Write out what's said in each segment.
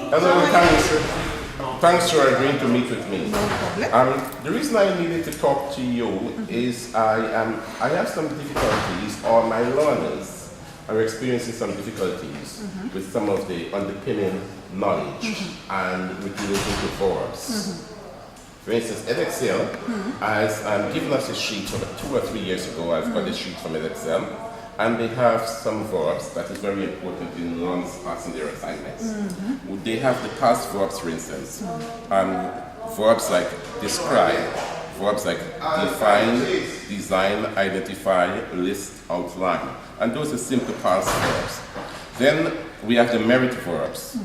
Hello, thanks. Thanks for agreeing to meet with me. No problem. The reason I needed to talk to you is I have some difficulties, or my learners are experiencing some difficulties with some of the underpinning knowledge and with relating to verbs. For instance, Edexcel has given us a sheet about 2 or 3 years ago. I've got a sheet from Edexcel, and they have some verbs that is very important in learners passing their assignments. They have the past verbs, for instance, verbs like describe, verbs like define, design, identify, list, outline, and those are simple past verbs. Then we have the merit verbs: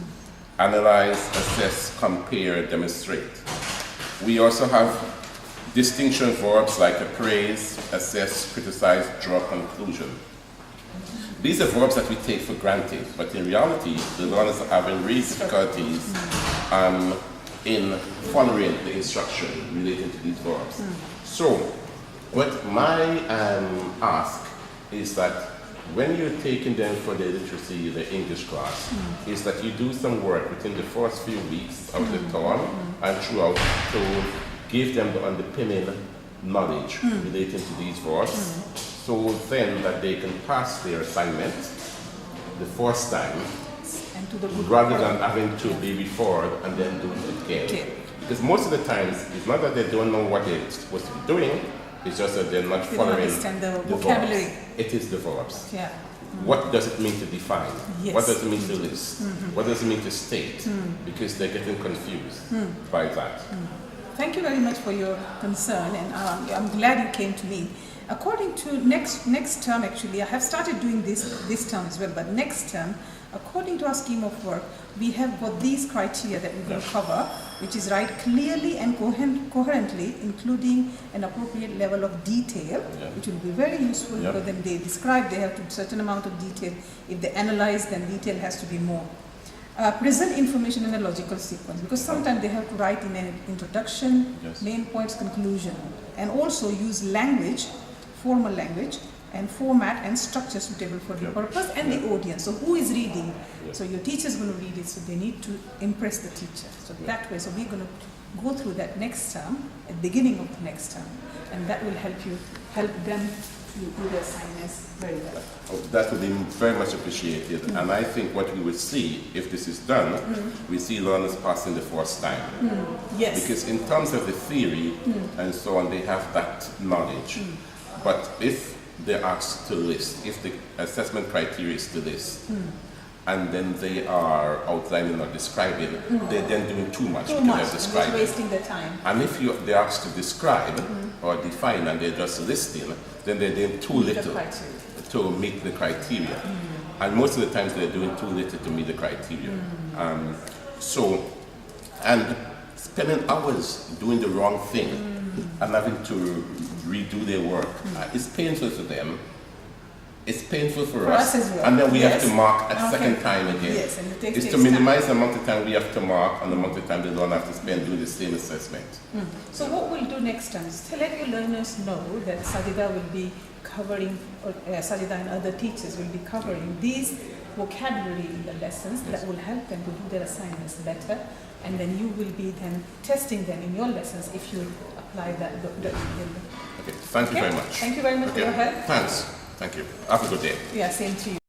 analyze, assess, compare, demonstrate. We also have distinction verbs like appraise, assess, criticize, draw conclusion. These are verbs that we take for granted, but in reality, the learners are having real difficulties in following the instruction relating to these verbs. So, what my ask is that when you're taking them for the literacy, the English class, is that you do some work within the first few weeks of the term and throughout to give them the underpinning knowledge relating to these verbs, so then that they can pass their assignment the first time, And to the good rather than having to be referred and then do it again. Okay. Because most of the times, it's not that they don't know what they're supposed to be doing, it's just that they're not They don't following understand the the vocabulary. verbs. It is the verbs. Yeah. What does it mean to define? Yes. What does it mean to list? What does it mean to state? Because they're getting confused by that. Thank you very much for your concern, and I'm glad you came to me. According to next term, actually, I have started doing this term as well, but next term, according to our scheme of work, we have got these criteria that we're going to cover, which is write clearly and coherently, including an appropriate level of detail, which will be very useful because then they describe, they have to certain amount of detail. If they analyze, then detail has to be more. Present information in a logical sequence, because sometimes they have to write in an introduction, main points, conclusion, and also use language, formal language, and format and structure suitable for the purpose and the audience. So who is reading? So your teacher is going to read it, so they need to impress the teacher. So that way, so we're going to go through that next term, at the beginning of the next term, and that will help them to do their assignments very well. Oh, that would be very much appreciated. And I think what we will see, if this is done, we see learners passing the first time. Yes. Because in terms of the theory and so on, they have that knowledge. But if they're asked to list, if the assessment criteria is to list, and then they are outlining or describing, they're then doing too much because they're describing. Just wasting their time. And if they're asked to describe or define and they're just listing, then they're doing too little to meet the criteria. And most of the times they're doing too little to meet the criteria. And spending hours doing the wrong thing and having to redo their work is painful for them. It's painful for us as well. And then we have to mark a second time again. Yes, and it it's takes to minimize the amount of time we have to mark and the amount of time they don't have to spend doing the same assessment. So what we'll do next time is to let your learners know that Sajeda will be covering, or Sajeda and other teachers will be covering these vocabulary in the lessons that will help them to do their assignments better, and then you will be then testing them in your lessons if you apply that. Okay, thank you very much. Thank you very much for your help. Thanks. Thank you. Have a good day. Yeah, same to you.